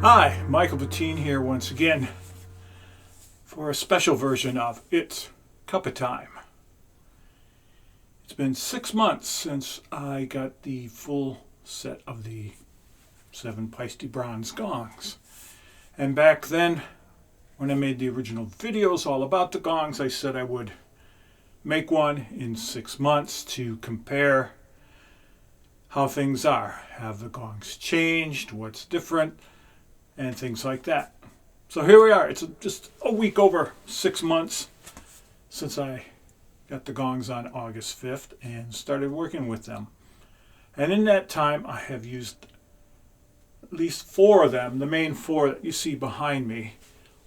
Hi, Michael Bettine here once again for a special version of It's Cuppa Time. It's been 6 months since I got the full set of the 7 Paiste bronze gongs. And back then, when I made the original videos all about the gongs, I said I would make one in 6 months to compare how things are. Have the gongs changed? What's different? And things like that. So here we are. It's just a week over 6 months since I got the gongs on August 5th and started working with them. And in that time, I have used at least 4 of them, the main 4 that you see behind me,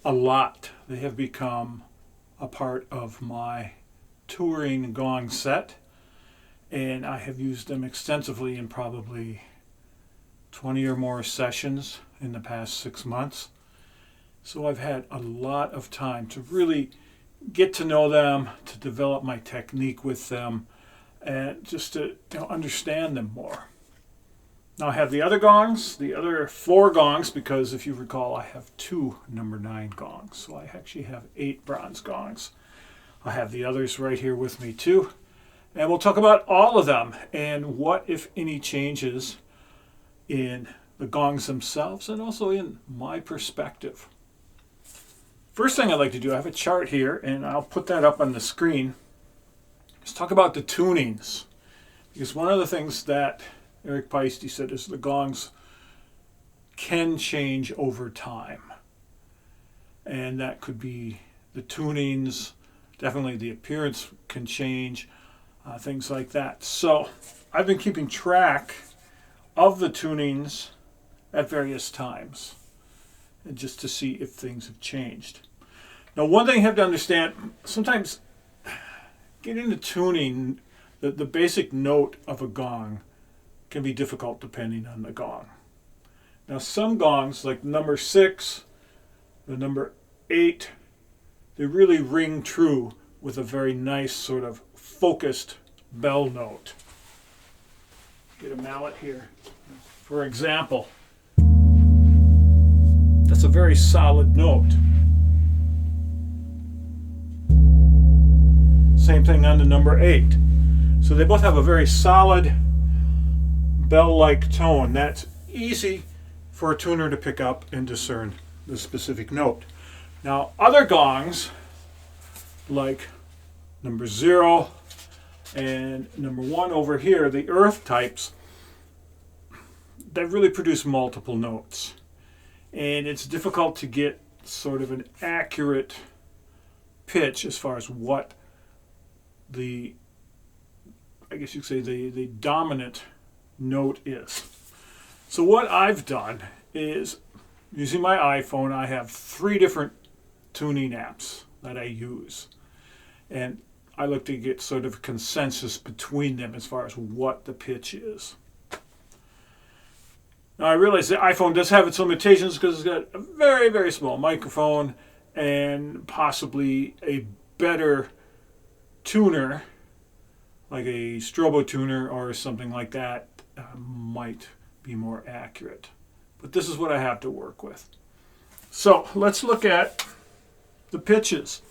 a lot. They have become a part of my touring gong set, and I have used them extensively in probably 20 or more sessions in the past 6 months. So I've had a lot of time to really get to know them, to develop my technique with them, and just to understand them more. Now I have the other gongs, the other 4 gongs, because if you recall, I have 2 number 9 gongs. So I actually have 8 bronze gongs. I have the others right here with me too. And we'll talk about all of them and what, if any, changes in the gongs themselves and also in my perspective. First thing I'd like to do, I have a chart here and I'll put that up on the screen. Let's talk about the tunings. Because one of the things that Eric Paiste said is the gongs can change over time. And that could be the tunings, definitely the appearance can change, things like that. So I've been keeping track of the tunings at various times, and just to see if things have changed. Now, one thing you have to understand, sometimes getting the tuning, the basic note of a gong, can be difficult depending on the gong. Now, some gongs, like number 6, the number 8, they really ring true with a very nice sort of focused bell note. Get a mallet here. For example, that's a very solid note. Same thing on the number 8. So they both have a very solid bell-like tone. That's easy for a tuner to pick up and discern the specific note. Now, other gongs, like number 0 and number 1 over here, the earth types, they really produce multiple notes. And it's difficult to get sort of an accurate pitch as far as what the, I guess you could say, the dominant note is. So what I've done is, using my iPhone, I have 3 different tuning apps that I use. And I look to get sort of consensus between them as far as what the pitch is. Now, I realize the iPhone does have its limitations because it's got a very, very small microphone and possibly a better tuner, like a strobo tuner or something like that, might be more accurate. But this is what I have to work with. So let's look at the pitches.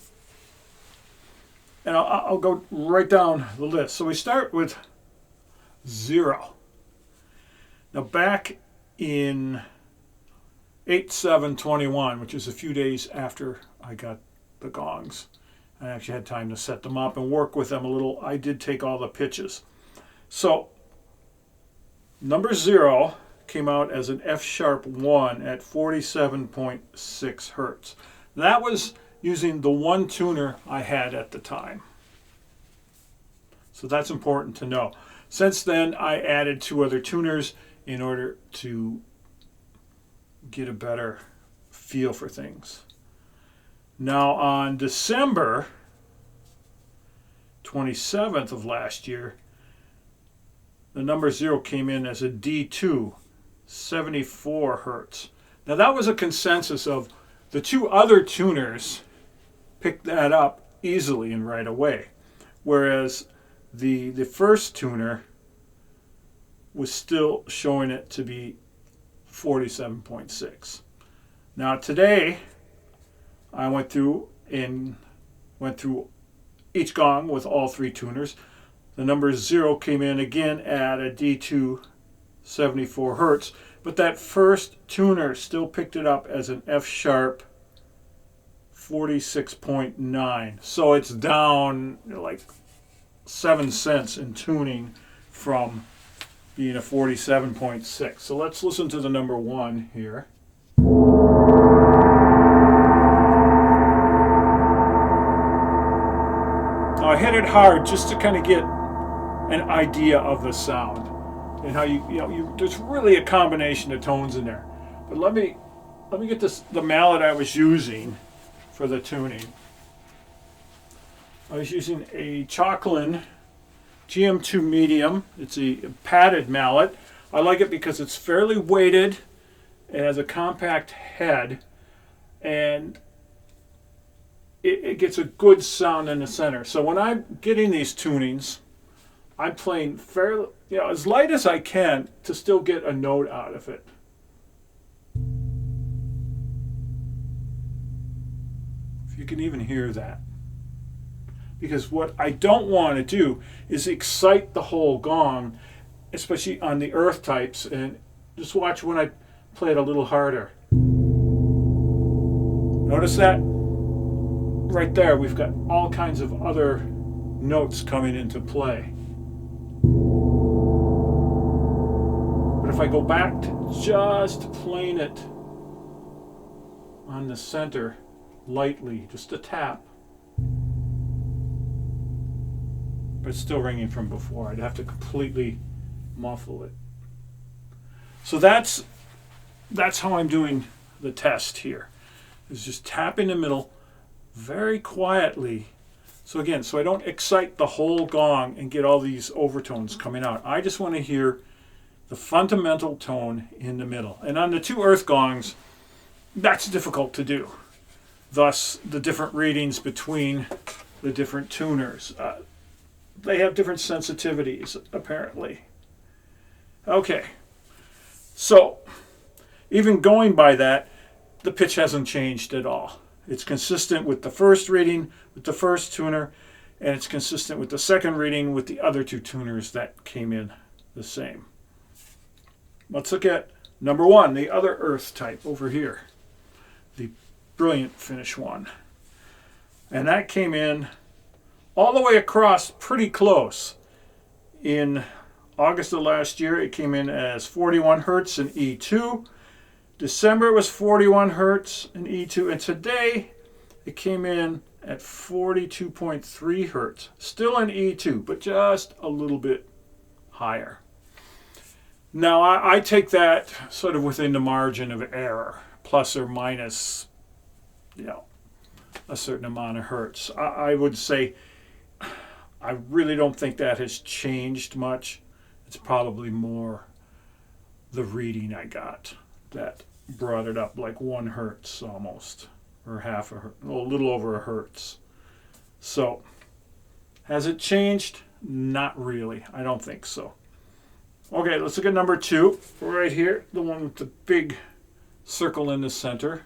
And I'll go right down the list. So we start with 0. Now, back in 8/7/21, which is a few days after I got the gongs, I actually had time to set them up and work with them a little. I did take all the pitches. So number 0 came out as an F sharp 1 at 47.6 hertz. That was using the one tuner I had at the time. So that's important to know. Since then, I added 2 other tuners in order to get a better feel for things. Now, on December 27th of last year, the number 0 came in as a D2, 74 hertz. Now that was a consensus of the two other tuners picked that up easily and right away, whereas the first tuner was still showing it to be 47.6. Now today I went through each gong with all three tuners. The number 0 came in again at a D2 74 hertz, but that first tuner still picked it up as an F sharp 46.9. So it's down like 7 cents in tuning from being a 47.6. So let's listen to the number 1 here. Now I hit it hard just to kind of get an idea of the sound and how there's really a combination of tones in there. But let me get the mallet I was using for the tuning. I was using a Chalklin GM2 medium. It's a padded mallet. I like it because it's fairly weighted. It has a compact head, and it gets a good sound in the center. So when I'm getting these tunings, I'm playing fairly, as light as I can to still get a note out of it. If you can even hear that. Because what I don't want to do is excite the whole gong, especially on the earth types, and just watch when I play it a little harder. Notice that? Right there, we've got all kinds of other notes coming into play. But if I go back to just playing it on the center lightly, just a tap, but it's still ringing from before. I'd have to completely muffle it. So that's how I'm doing the test here. Is just tap in the middle very quietly. So again, so I don't excite the whole gong and get all these overtones coming out. I just want to hear the fundamental tone in the middle. And on the two earth gongs, that's difficult to do. Thus, the different readings between the different tuners. They have different sensitivities, apparently. Okay, so even going by that, the pitch hasn't changed at all. It's consistent with the first reading with the first tuner, and it's consistent with the second reading with the other two tuners that came in the same. Let's look at number 1, the other earth type over here, the brilliant finish one. And that came in all the way across pretty close. In August of last year, it came in as 41 hertz in E2. December it was 41 hertz in E2, and today it came in at 42.3 hertz, still in E2, but just a little bit higher. Now I take that sort of within the margin of error, plus or minus, a certain amount of hertz. I would say I really don't think that has changed much. It's probably more the reading I got that brought it up like 1 hertz almost, or half a hertz, a little over a hertz. So, has it changed? Not really. I don't think so. Okay, let's look at number 2, right here, the one with the big circle in the center.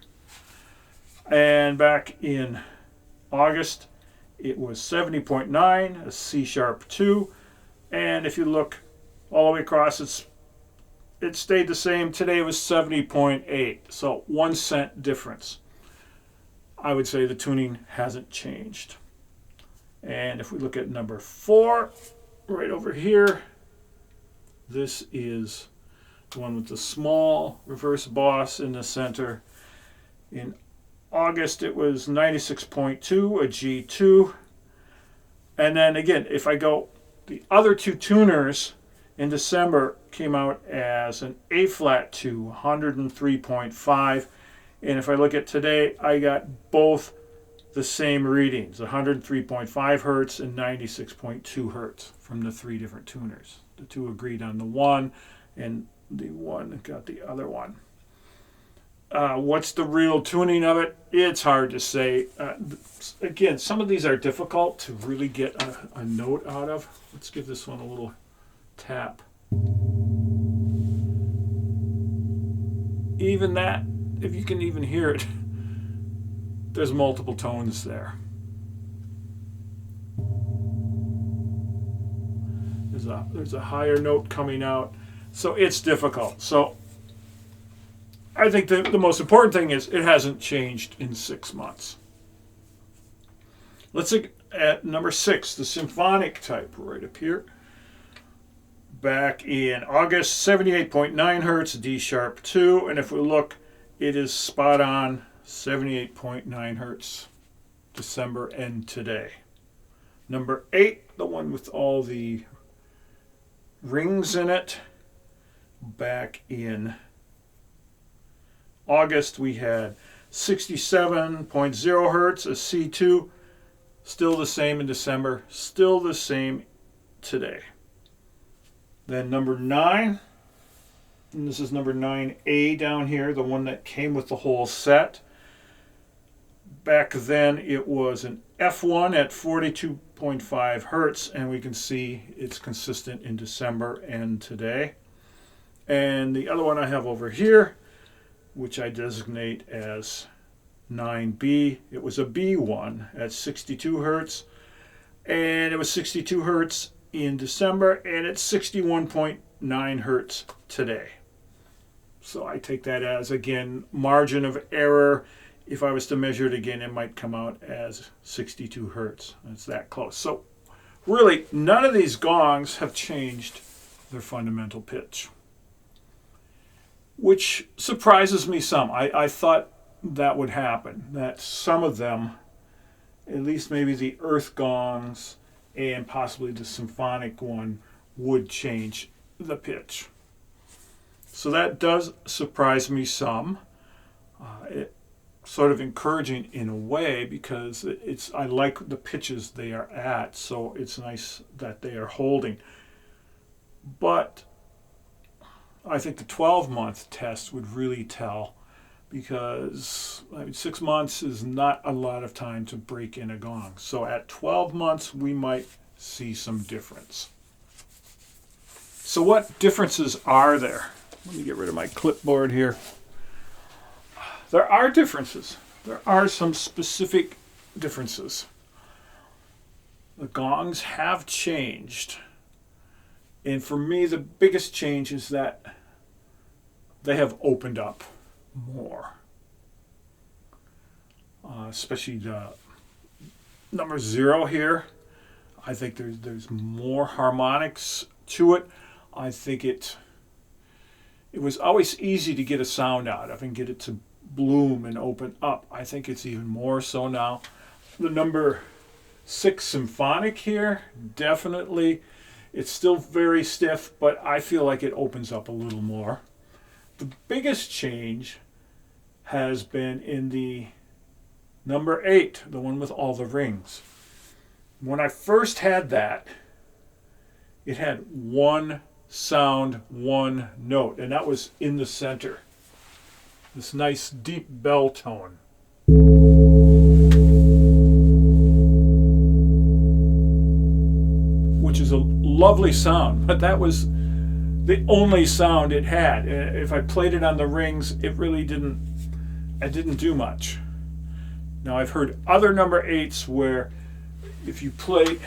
And back in August, it was 70.9, a C sharp 2. And if you look all the way across, it stayed the same. Today it was 70.8, so 1 cent difference. I would say the tuning hasn't changed. And if we look at number 4, right over here, this is the one with the small reverse boss in the center. In August it was 96.2, a G2. And then again, if I go, the other two tuners in December came out as an A flat 2, 103.5. And if I look at today, I got both the same readings, 103.5 hertz and 96.2 hertz from the 3 different tuners. The 2 agreed on the one, and the one got the other one. What's the real tuning of it? It's hard to say. Again, some of these are difficult to really get a note out of. Let's give this one a little tap. Even that, if you can even hear it, there's multiple tones there. There's a higher note coming out, so it's difficult. So I think the most important thing is it hasn't changed in 6 months. Let's look at number 6, the symphonic type, right up here. Back in August, 78.9 hertz, D sharp 2, and if we look, it is spot on 78.9 hertz, December and today. Number 8, the one with all the rings in it. Back in August, we had 67.0 hertz, a C2, still the same in December, still the same today. Then number 9, and this is number 9A down here, the one that came with the whole set. Back then it was an F1 at 42.5 hertz, and we can see it's consistent in December and today. And the other one I have over here, which I designate as 9B, it was a B1 at 62 hertz, and it was 62 hertz in December, and it's 61.9 hertz today. So I take that as, again, margin of error. If I was to measure it again, it might come out as 62 hertz. It's that close. So really, none of these gongs have changed their fundamental pitch, which surprises me some. I thought that would happen, that some of them, at least maybe the earth gongs and possibly the symphonic one, would change the pitch. So that does surprise me some. It's sort of encouraging in a way, because I like the pitches they are at, so it's nice that they are holding. But I think the 12-month test would really tell, because 6 months is not a lot of time to break in a gong. So at 12 months, we might see some difference. So what differences are there? Let me get rid of my clipboard here. There are differences. There are some specific differences. The gongs have changed. And for me, the biggest change is that they have opened up more. Especially the number 0 here. I think there's more harmonics to it. I think it was always easy to get a sound out of and get it to bloom and open up. I think it's even more so now. The number 6 symphonic here, definitely, it's still very stiff, but I feel like it opens up a little more. The biggest change has been in the number 8, the one with all the rings. When I first had that, it had one sound, one note, and that was in the center. This nice deep bell tone. Which is a lovely sound, but that was the only sound it had. If I played it on the rings, it really didn't do much. Now I've heard other number 8s where if you play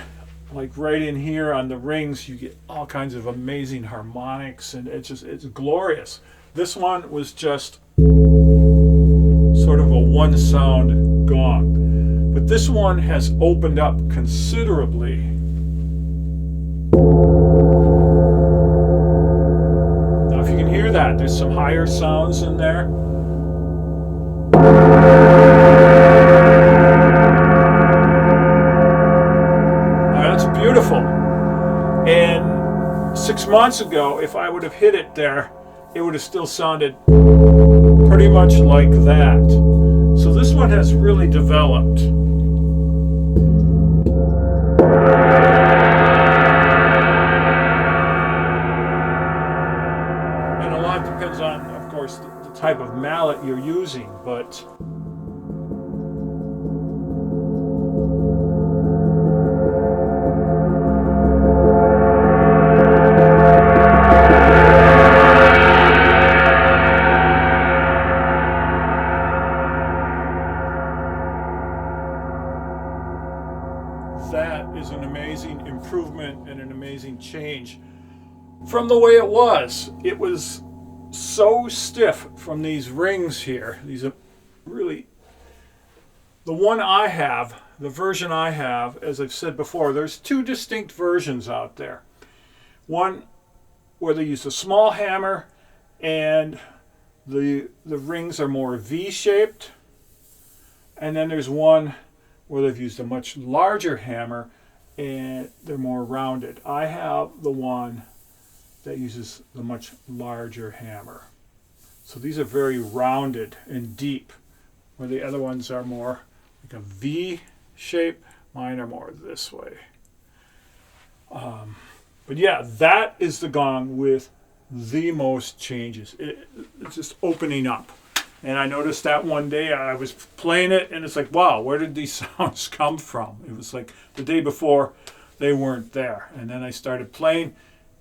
like right in here on the rings, you get all kinds of amazing harmonics, and it's glorious. This one was just sort of a one sound gong, but this one has opened up considerably. Now if you can hear that, there's some higher sounds in there. Beautiful. And 6 months ago, if I would have hit it there, it would have still sounded pretty much like that. So this one has really developed. And a lot depends on, of course, the type of mallet you're using, but that is an amazing improvement and an amazing change from the way it was. It was so stiff from these rings here. These are really, the one I have, the version I have, as I've said before, there's two distinct versions out there. One where they use a small hammer and the rings are more V-shaped. And then there's one where they've used a much larger hammer and they're more rounded. I have the one that uses the much larger hammer. So these are very rounded and deep, where the other ones are more like a V shape. Mine are more this way. But yeah, that is the gong with the most changes. It's just opening up. And I noticed that one day I was playing it and it's like, wow, where did these sounds come from? It was like the day before they weren't there. And then I started playing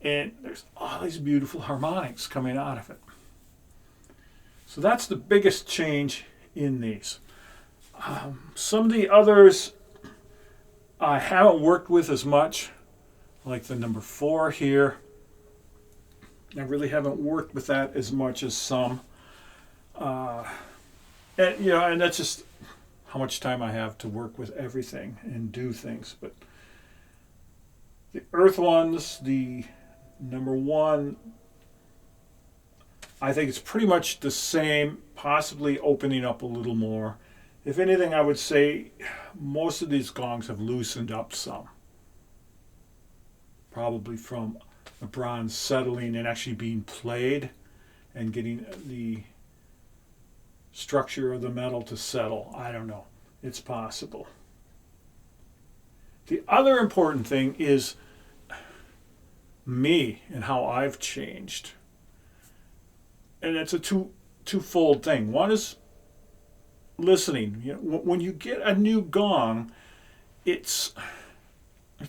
and there's all these beautiful harmonics coming out of it. So that's the biggest change in these. Some of the others I haven't worked with as much, like the number 4 here. I really haven't worked with that as much as some. And that's just how much time I have to work with everything and do things. But the earth ones, the number 1, I think it's pretty much the same, possibly opening up a little more. If anything, I would say most of these gongs have loosened up some. Probably from the bronze settling and actually being played and getting the structure of the metal to settle. I don't know. It's possible. The other important thing is me and how I've changed. And it's a twofold thing. One is listening. You know, when you get a new gong, it's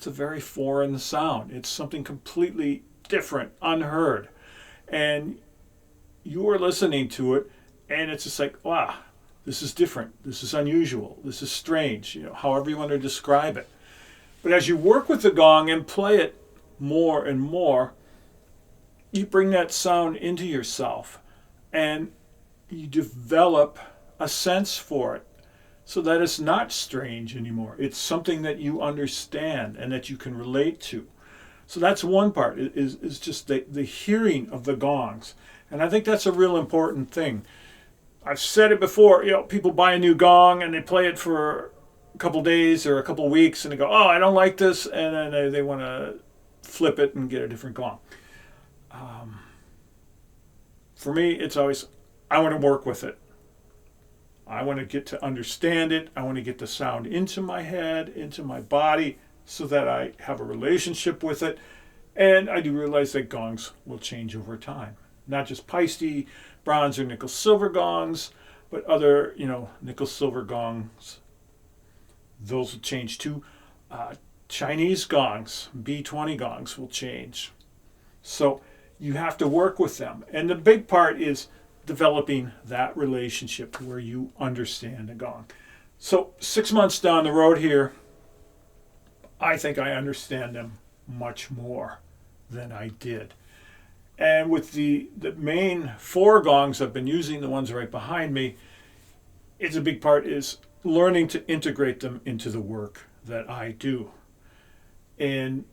a very foreign sound. It's something completely different, unheard. And you are listening to it, and it's just like, wow, this is different. This is unusual. This is strange, however you want to describe it. But as you work with the gong and play it more and more, you bring that sound into yourself and you develop a sense for it so that it's not strange anymore. It's something that you understand and that you can relate to. So that's one part, is just the hearing of the gongs. And I think that's a real important thing. I've said it before, people buy a new gong and they play it for a couple days or a couple weeks and they go, oh, I don't like this, and then they want to flip it and get a different gong. For me, it's always, I want to work with it. I want to get to understand it. I want to get the sound into my head, into my body, so that I have a relationship with it. And I do realize that gongs will change over time. Not just Paiste, bronze or nickel silver gongs, but other, nickel silver gongs. Those will change too. Chinese gongs, B20 gongs will change. So you have to work with them. And the big part is developing that relationship where you understand a gong. So 6 months down the road here, I think I understand them much more than I did. And with the main 4 gongs I've been using, the ones right behind me, it's a big part is learning to integrate them into the work that I do. And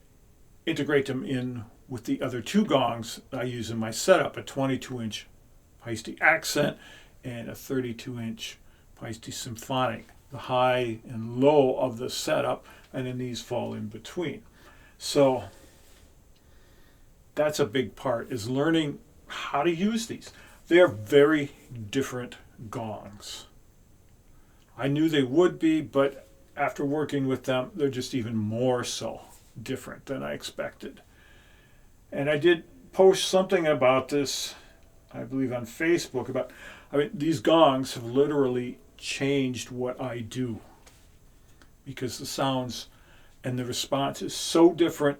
integrate them in with the other 2 gongs I use in my setup, a 22-inch Paiste Accent and a 32-inch Paiste Symphonic. The high and low of the setup, and then these fall in between. So that's a big part, is learning how to use these. They are very different gongs. I knew they would be, but after working with them, they're just even more so different than I expected. And I did post something about this I believe on Facebook about, I mean, these gongs have literally changed what I do because the sounds and the response is so different.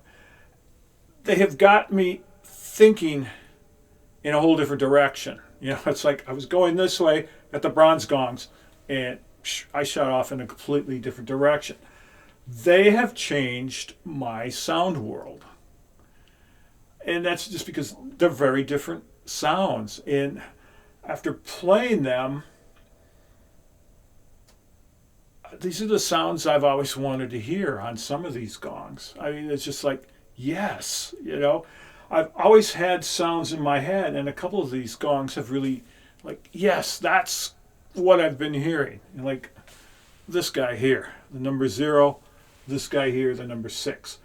They have got me thinking in a whole different direction. You know, it's like I was going this way at the bronze gongs and I shot off in a completely different direction. They have changed my sound world. And that's just because they're very different sounds. And after playing them, these are the sounds I've always wanted to hear on some of these gongs. I mean, it's just like, yes, you know. I've always had sounds in my head, and a couple of these gongs have really, like, yes, that's what I've been hearing. And like this guy here, the number 0, this guy here, the number 6.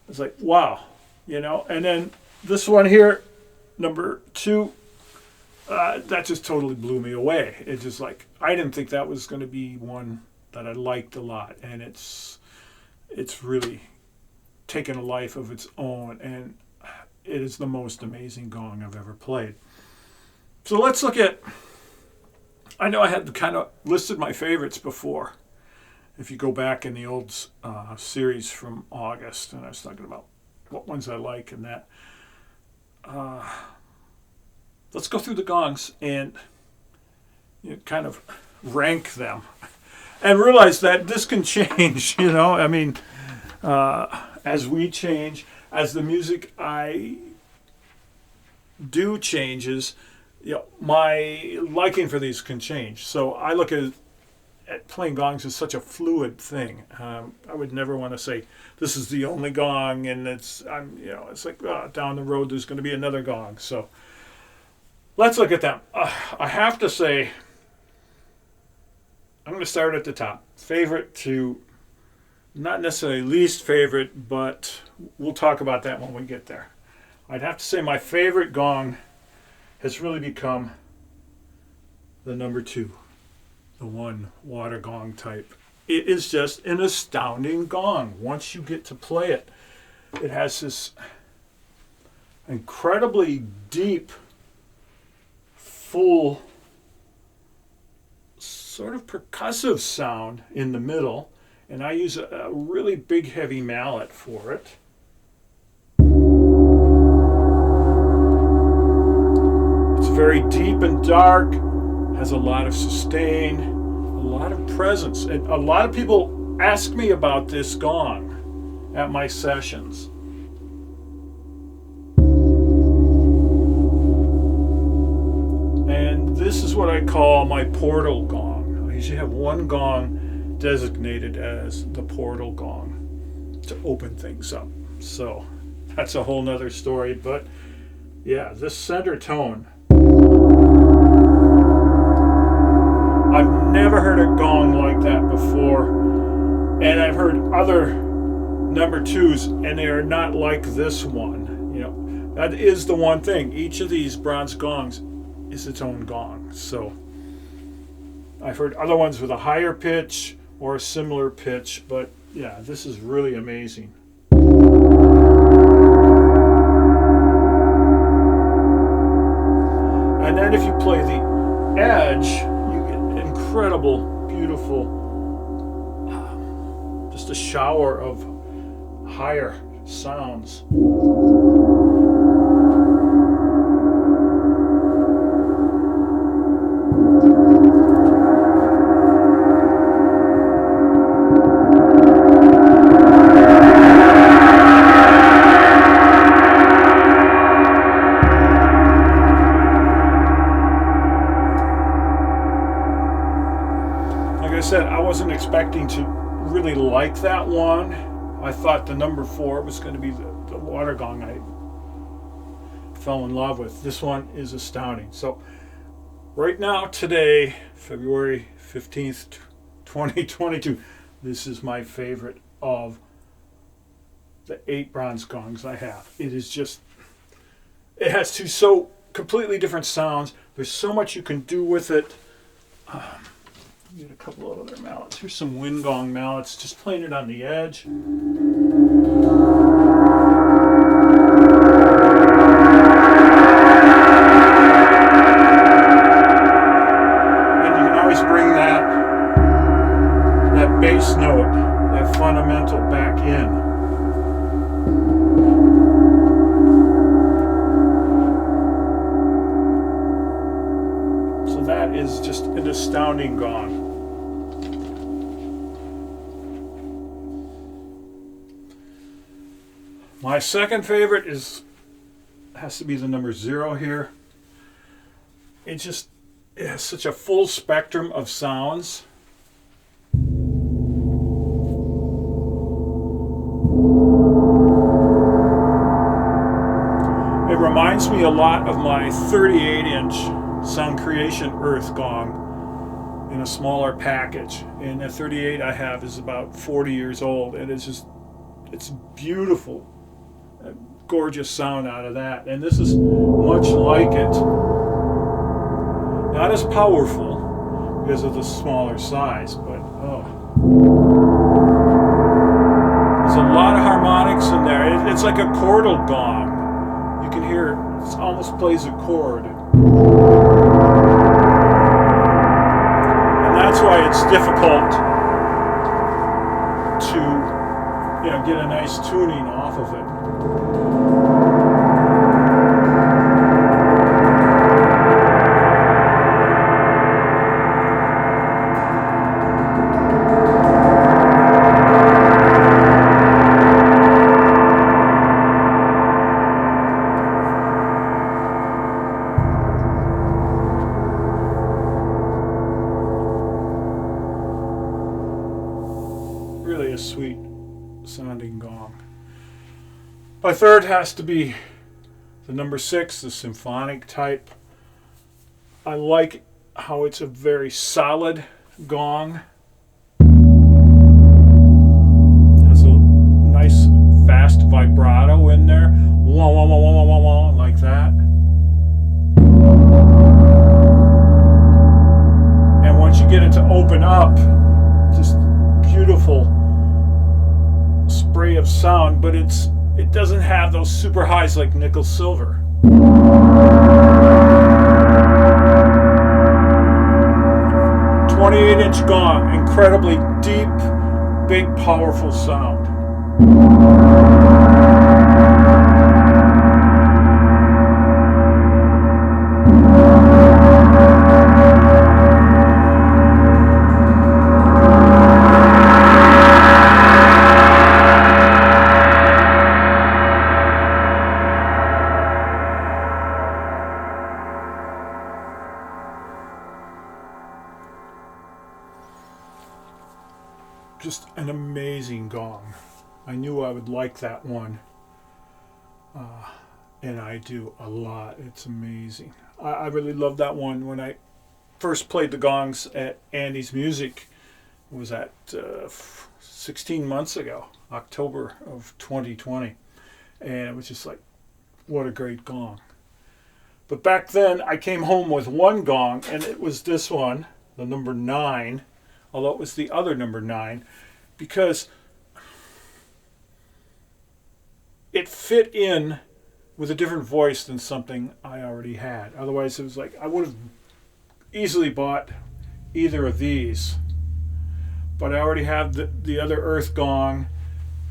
It's like, wow, you know. And then this one here, number 2, that just totally blew me away. It's just like, I didn't think that was going to be one that I liked a lot, and it's really taken a life of its own, and it is the most amazing gong I've ever played. So let's look at, I know I had kind of listed my favorites before. If you go back in the old series from August, and I was talking about what ones I like and that. Let's go through the gongs and kind of rank them and realize that this can change, you know. I mean, as we change, as the music I do changes, you know, my liking for these can change. So I look at playing gongs as such a fluid thing. I would never want to say this is the only gong, and it's like down the road there's going to be another gong. So let's look at them. I have to say, I'm going to start at the top. Favorite to not necessarily least favorite, but we'll talk about that when we get there. I'd have to say my favorite gong has really become the number 2, the one water gong type. It is just an astounding gong once you get to play it. It has this incredibly deep, full, sort of percussive sound in the middle, and I use a really big heavy mallet for it. It's very deep and dark, has a lot of sustain, a lot of presence. And a lot of people ask me about this gong at my sessions. And this is what I call my portal gong. I usually have one gong designated as the portal gong to open things up. So that's a whole nother story. But yeah, this center tone, I've never heard a gong like that before, and I've heard other number 2s, and they are not like this one. You know, that is the one thing. Each of these bronze gongs is its own gong. So I've heard other ones with a higher pitch or a similar pitch, but yeah, this is really amazing. And then if you play the edge, incredible, beautiful, just a shower of higher sounds. Said I wasn't expecting to really like that one. I thought the number 4 was going to be the water gong I fell in love with. This one is astounding. So right now, today, February 15th, 2022, this is my favorite of the 8 bronze gongs I have. It is just, it has 2 so completely different sounds. There's so much you can do with it. Get a couple of other mallets. Here's some wind gong mallets, just playing it on the edge. bass note, that fundamental back in. So that is just an astounding gong. My second favorite has to be the number 0 here. It has such a full spectrum of sounds. It reminds me a lot of my 38-inch Sound Creation Earth gong in a smaller package. And the 38 I have is about 40 years old, and it's beautiful. A gorgeous sound out of that. And this is much like it. Not as powerful because of the smaller size, but there's a lot of harmonics in there. It's like a chordal gong. You can hear it almost plays a chord. And that's why it's difficult to get a nice tuning off of it. Really a sweet sounding gong. My third has to be the number 6, the symphonic type. I like how it's a very solid gong. Has a nice fast vibrato in there. Wah, wah, wah, wah, wah, wah, like that. And once you get it to open up, just beautiful spray of sound, but it doesn't have those super highs like nickel silver. 28-inch gong, incredibly deep, big, powerful sound. Just an amazing gong. I knew I would like that one, and I do a lot. It's amazing. I really loved that one when I first played the gongs at Andy's Music. It was at 16 months ago, October of 2020, and it was just like, what a great gong. But back then I came home with one gong, and it was this one, the number 9, although it was the other number 9, because it fit in with a different voice than something I already had. Otherwise, it was like I would have easily bought either of these. But I already have the other Earth gong,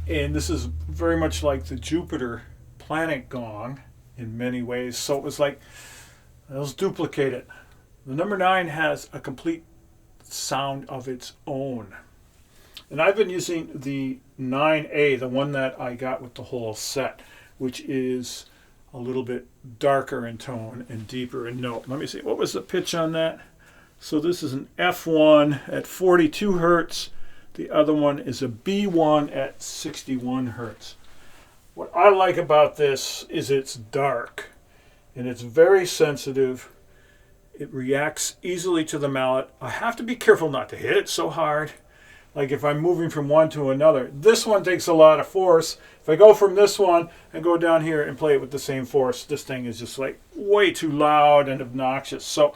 and this is very much like the Jupiter planet gong in many ways. So it was like, let's duplicate it. The number 9 has a complete sound of its own. And I've been using the 9A, the one that I got with the whole set, which is a little bit darker in tone and deeper in note. Let me see, what was the pitch on that? So this is an F1 at 42 hertz. The other one is a B1 at 61 hertz. What I like about this is it's dark, and it's very sensitive. It reacts easily to the mallet. I have to be careful not to hit it so hard. Like if I'm moving from one to another. This one takes a lot of force. If I go from this one and go down here and play it with the same force, this thing is just like way too loud and obnoxious. So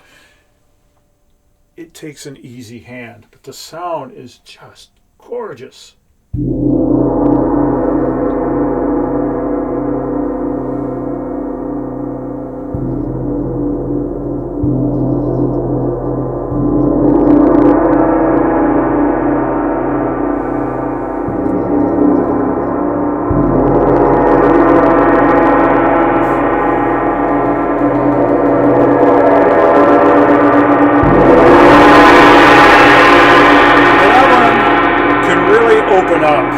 it takes an easy hand, but the sound is just gorgeous. up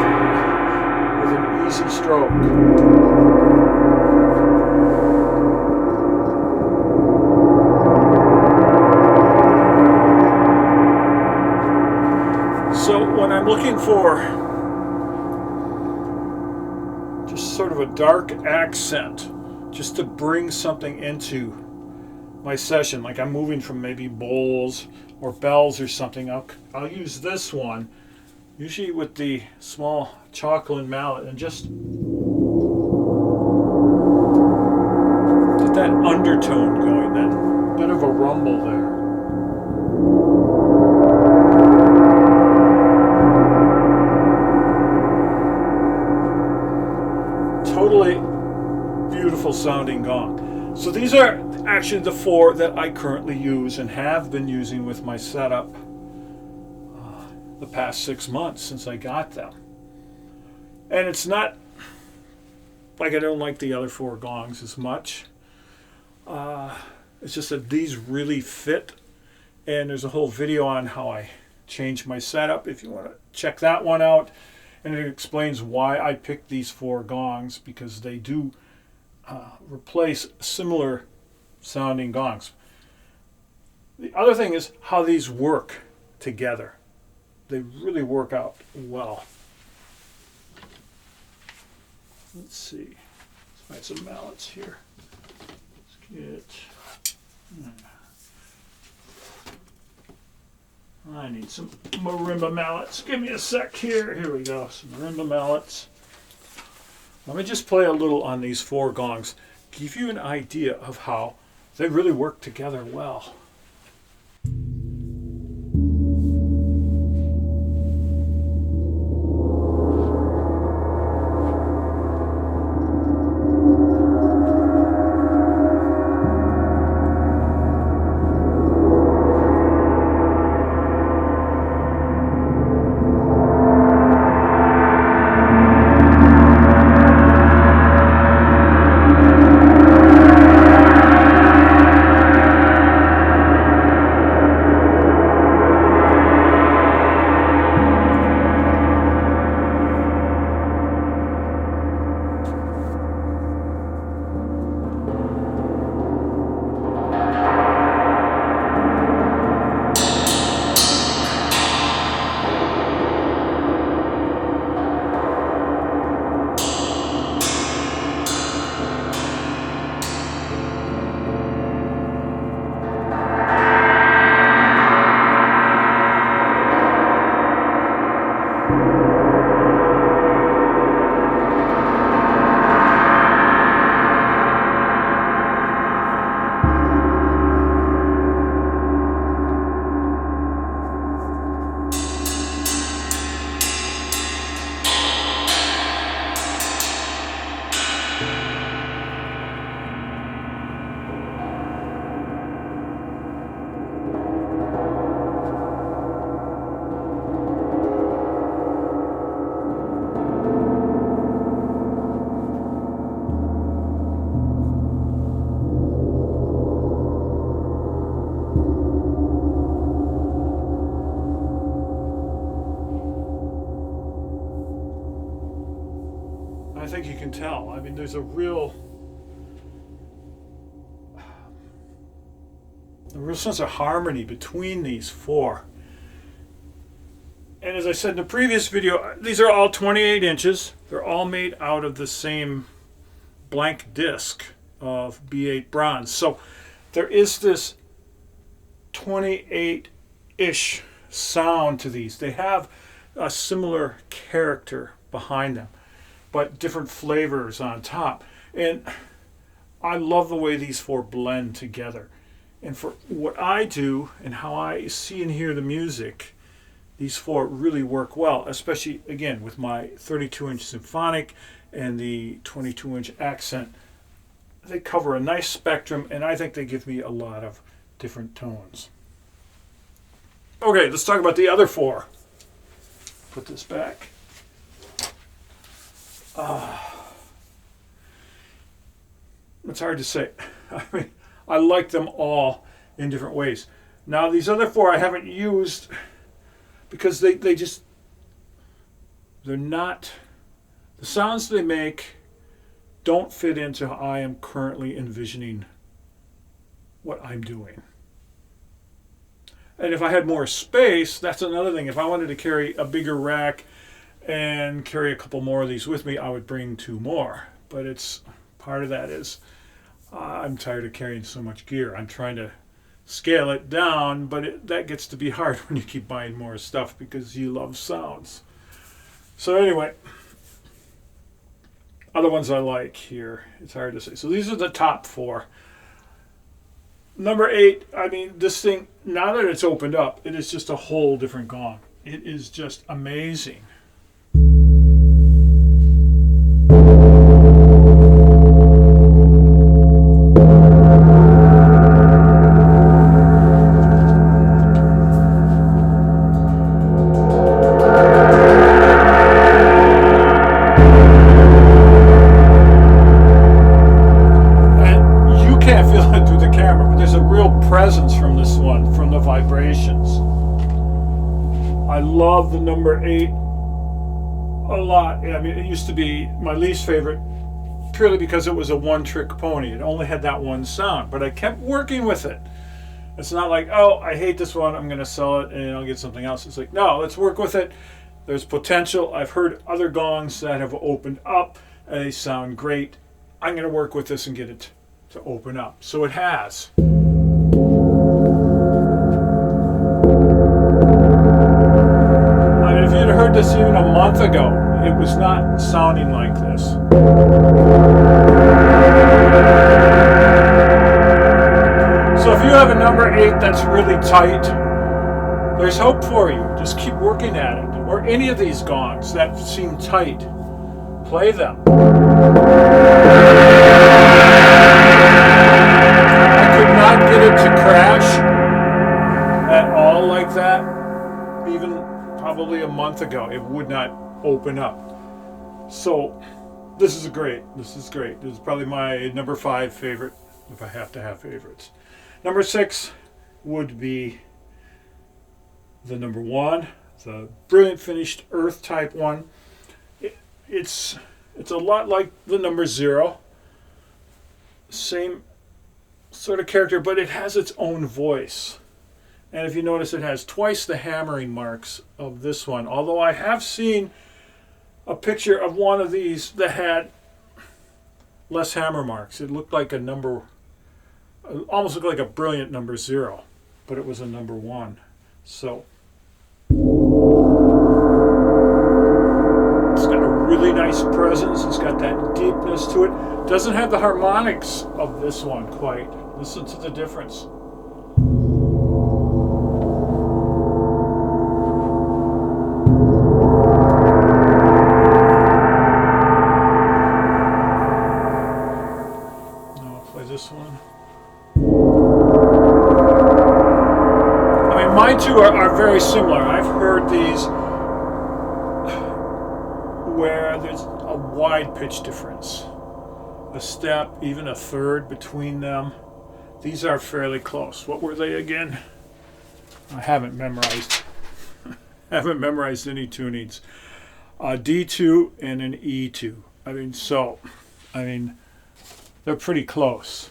with an easy stroke. So when I'm looking for just sort of a dark accent, just to bring something into my session, like I'm moving from maybe bowls or bells or something, I'll use this one, usually with the small chocolate mallet, and just get that undertone going, that bit of a rumble there. Totally beautiful sounding gong. So these are actually the 4 that I currently use and have been using with my setup the past 6 months since I got them. And it's not like I don't like the other 4 gongs as much. It's just that these really fit, and there's a whole video on how I changed my setup if you want to check that one out. And it explains why I picked these 4 gongs, because they do replace similar sounding gongs. The other thing is how these work together. They really work out well. Let's see. Let's find some mallets here. Let's get... I need some marimba mallets. Give me a sec here. Here we go. Some marimba mallets. Let me just play a little on these 4 gongs. Give you an idea of how they really work together well. I think you can tell. I mean, there's a real sense of harmony between these 4. And as I said in the previous video, these are all 28 inches. They're all made out of the same blank disc of B8 bronze. So there is this 28-ish sound to these. They have a similar character behind them, but different flavors on top. And I love the way these 4 blend together. And for what I do and how I see and hear the music, these 4 really work well, especially, again, with my 32-inch symphonic and the 22-inch accent. They cover a nice spectrum, and I think they give me a lot of different tones. Okay, let's talk about the other 4. Put this back. It's hard to say. I mean, I like them all in different ways. Now, these other 4 I haven't used because they just They're not, the sounds they make don't fit into how I am currently envisioning what I'm doing. And if I had more space, that's another thing. If I wanted to carry a bigger rack and carry a couple more of these with me, I would bring 2 more. But it's, part of that is I'm tired of carrying so much gear. I'm trying to scale it down, but that gets to be hard when you keep buying more stuff because you love sounds. So anyway, other ones I like here, it's hard to say. So these are the top 4. Number 8, I mean, this thing, now that it's opened up, it is just a whole different gong. It is just amazing. Presence from this one, from the vibrations. I love the number 8 a lot. I mean, it used to be my least favorite purely because it was a one-trick pony. It only had that one sound, but I kept working with it. It's not like, oh, I hate this one, I'm going to sell it and I'll get something else. It's like, no, let's work with it. There's potential. I've heard other gongs that have opened up. They sound great. I'm going to work with this and get it to open up. So it has. Heard this even a month ago, it was not sounding like this. So if you have a number 8 that's really tight, there's hope for you. Just keep working at it. Or any of these gongs that seem tight, play them. I could not get it to crash at all like that, even probably a month ago. It would not open up. So this is great. This is great. This is probably my number 5 favorite if I have to have favorites. Number 6 would be the number 1, the Brilliant Finished Earth type one. It's a lot like the number 0. Same sort of character, but it has its own voice. And if you notice, it has twice the hammering marks of this one. Although I have seen a picture of one of these that had less hammer marks. It looked like a number, almost looked like a Brilliant number 0, but it was a number 1. So it's got a really nice presence. It's got that deepness to it. Doesn't have the harmonics of this one quite. Listen to the difference. Mine too are very similar. I've heard these where there's a wide pitch difference, a step, even a third between them. These are fairly close. What were they again? I haven't memorized. Haven't memorized any tunings. A D2 and an E2. I mean, they're pretty close.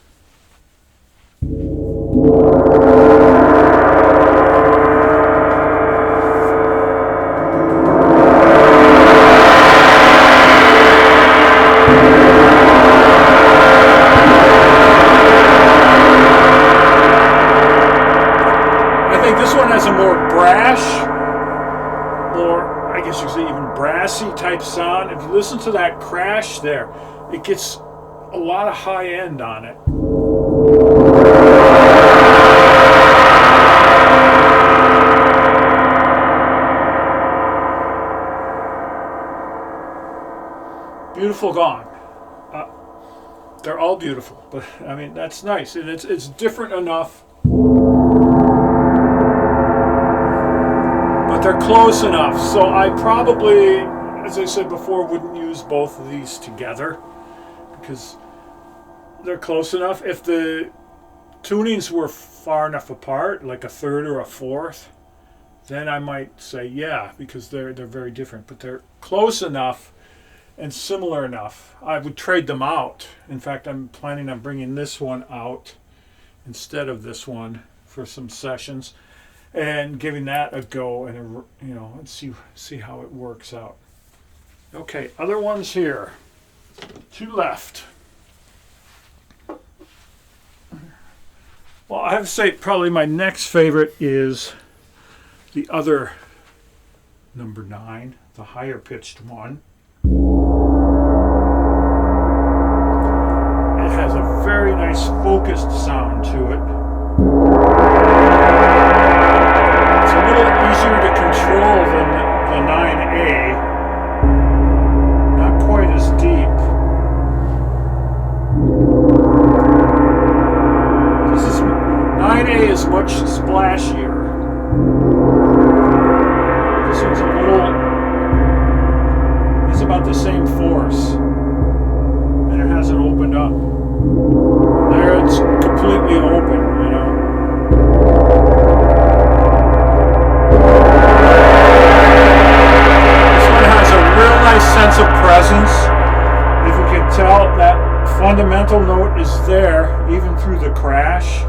Type sound. If you listen to that crash there, it gets a lot of high end on it. Beautiful gong. They're all beautiful, but I mean that's nice, and it's different enough. But they're close enough, so I probably, as I said before, wouldn't use both of these together because they're close enough. If the tunings were far enough apart, like a third or a fourth, then I might say yeah, because they're very different, but they're close enough and similar enough. I would trade them out. In fact, I'm planning on bringing this one out instead of this one for some sessions, and giving that a go, and and see how it works out. Okay, other ones here. 2 left. Well, I have to say probably my next favorite is the other number 9, the higher pitched one. It has a very nice focused sound to it. It's a little easier to control than the 9A. Not quite as deep. 9A is much splashier. This one's it's about the same force, and it hasn't opened up. There, it's completely open, This one has a real nice sense of presence. If you can tell, that fundamental note is there, even through the crash.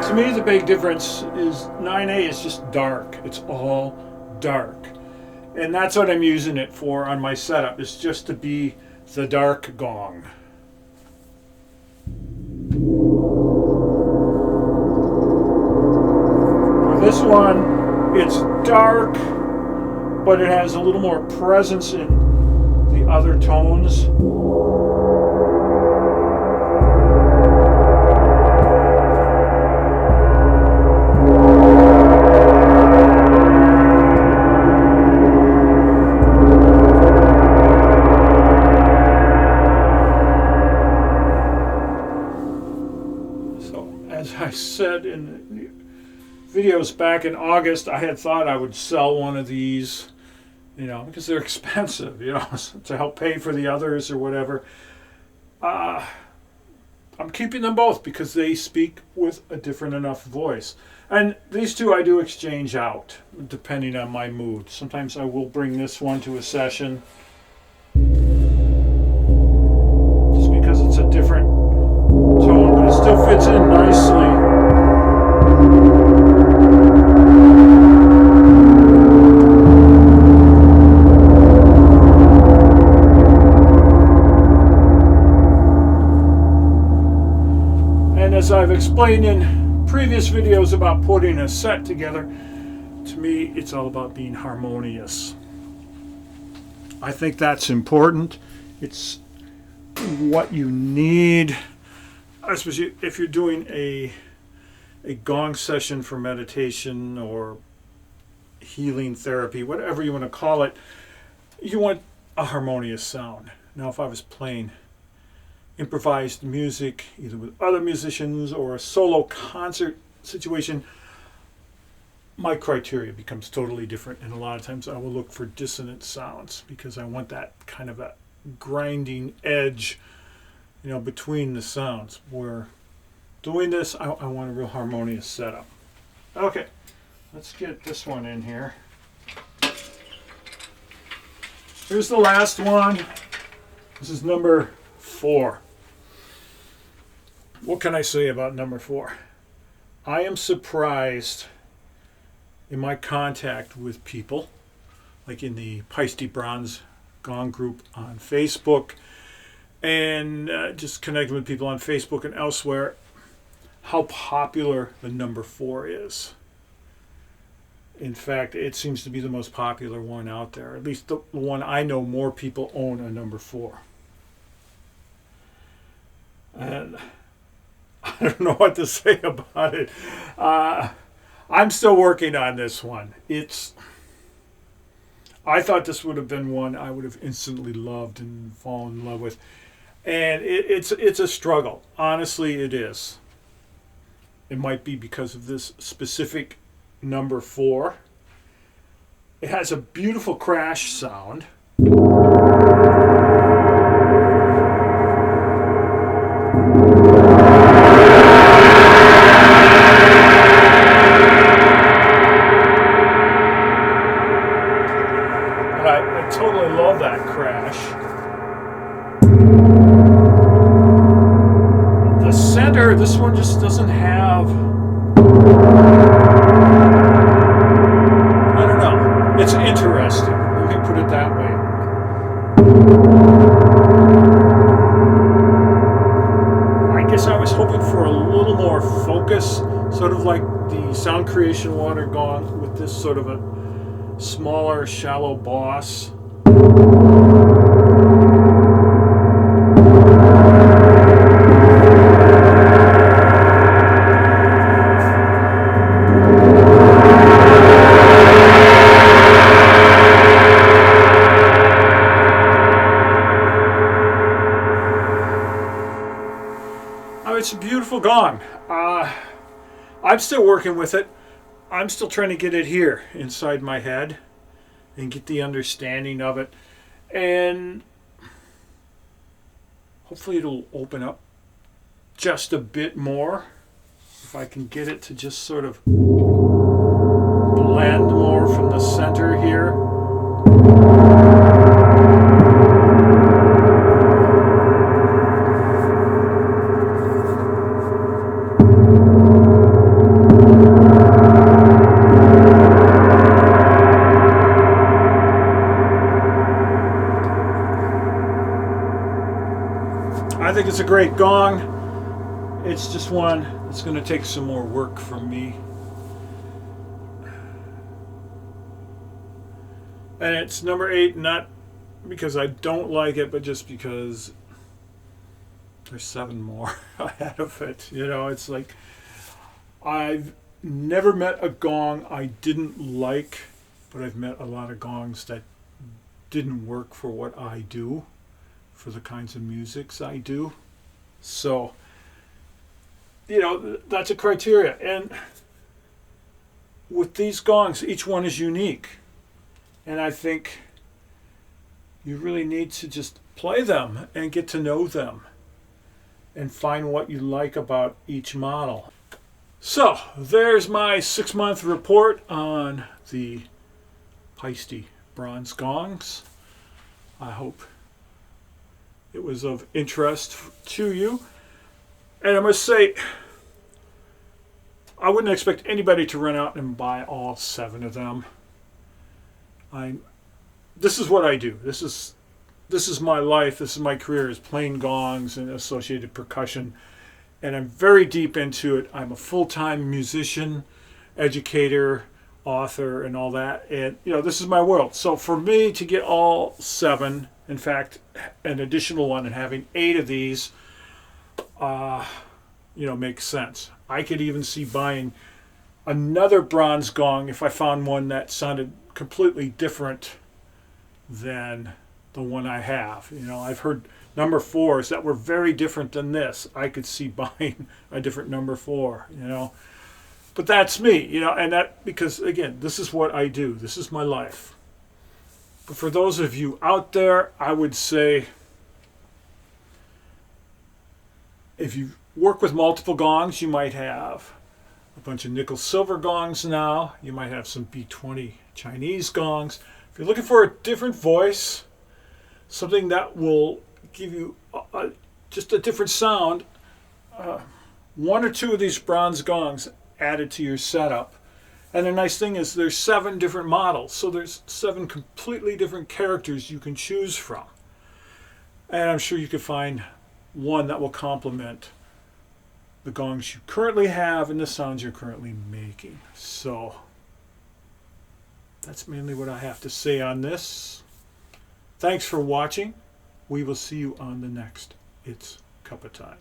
To me, the big difference is 9A is just dark. It's all dark. And that's what I'm using it for on my setup, is just to be the dark gong. For this one, it's dark, but it has a little more presence in the other tones. As I said in the videos back in August, I had thought I would sell one of these, because they're expensive, to help pay for the others or whatever. I'm keeping them both because they speak with a different enough voice. And these two I do exchange out, depending on my mood. Sometimes I will bring this one to a session, just because it's a different tone, but it still fits in nicely. And as I've explained in previous videos about putting a set together, to me it's all about being harmonious. I think that's important. It's what you need, especially if you're doing a gong session for meditation or healing therapy, whatever you want to call it. You want a harmonious sound. Now, if I was playing improvised music, either with other musicians or a solo concert situation, my criteria becomes totally different, and a lot of times I will look for dissonant sounds because I want that kind of a grinding edge, between the sounds. Where doing this, I want a real harmonious setup. Okay, let's get this one in here. Here's the last one. This is number 4. What can I say about number 4? I am surprised in my contact with people, like in the Paiste Bronze Gong group on Facebook, and just connecting with people on Facebook and elsewhere, how popular the number 4 is. In fact, it seems to be the most popular one out there. At least the one I know more people own a number 4. And I don't know what to say about it. I'm still working on this one. I thought this would have been one I would have instantly loved and fallen in love with. And it's a struggle. Honestly, it is. It might be because of this specific number 4. It has a beautiful crash sound. I totally love that crash. The center, this one just doesn't have, I don't know, it's interesting. Let me put it that way. I guess I was hoping for a little more focus, sort of like the Sound Creation Water Gong with this sort of a smaller, shallow boss. It's a beautiful gong. I'm still working with it. I'm still trying to get it here inside my head and get the understanding of it. And hopefully it'll open up just a bit more. If I can get it to just sort of blend more from the center here. I think it's a great gong. It's just one that's going to take some more work from me. And it's number 8, not because I don't like it, but just because there's 7 more ahead of it. You know, it's like I've never met a gong I didn't like, but I've met a lot of gongs that didn't work for what I do, for the kinds of musics I do. So, you know, that's a criteria. And with these gongs, each one is unique. And I think you really need to just play them and get to know them and find what you like about each model. So, there's my 6-month report on the Paiste bronze gongs. I hope it was of interest to you. And I must say, I wouldn't expect anybody to run out and buy all 7 of them. This is what I do. This is my life. This is my career, is playing gongs and associated percussion. And I'm very deep into it. I'm a full-time musician, educator, author, and all that. And, you know, this is my world. So for me to get all 7, in fact, an additional one and having 8 of these, you know, makes sense. I could even see buying another bronze gong if I found one that sounded completely different than the one I have. You know, I've heard number 4s that were very different than this. I could see buying a different number 4, you know. But that's me, you know, and that, because again, this is what I do. This is my life. But for those of you out there, I would say, if you work with multiple gongs, you might have a bunch of nickel silver gongs now. You might have some B20 Chinese gongs. If you're looking for a different voice, something that will give you just a different sound, 1 or 2 of these bronze gongs added to your setup. And the nice thing is there's 7 different models, so there's 7 completely different characters you can choose from. And I'm sure you could find one that will complement the gongs you currently have and the sounds you're currently making. So that's mainly what I have to say on this. Thanks for watching. We will see you on the next It's Cuppa Time.